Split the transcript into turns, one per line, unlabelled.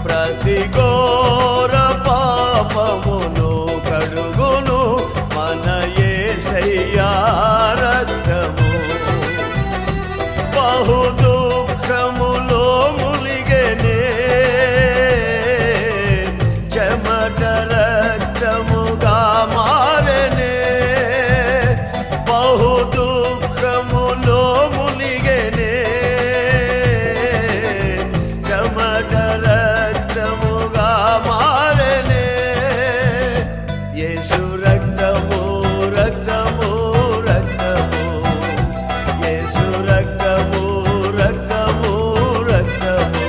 ప్రతి ఘోర పాపమును కడుగును మన యేసయ్యా రక్తము. బహు దుఃఖములో ములిగెనే చెమట రక్తముగా మారెనే. బహు దుఃఖములో ములిగెనే చెమట రక్తముగా మారెనే. యేసు రక్తము రక్తము రక్తము, యేసు రక్తము రక్తము రక్తము.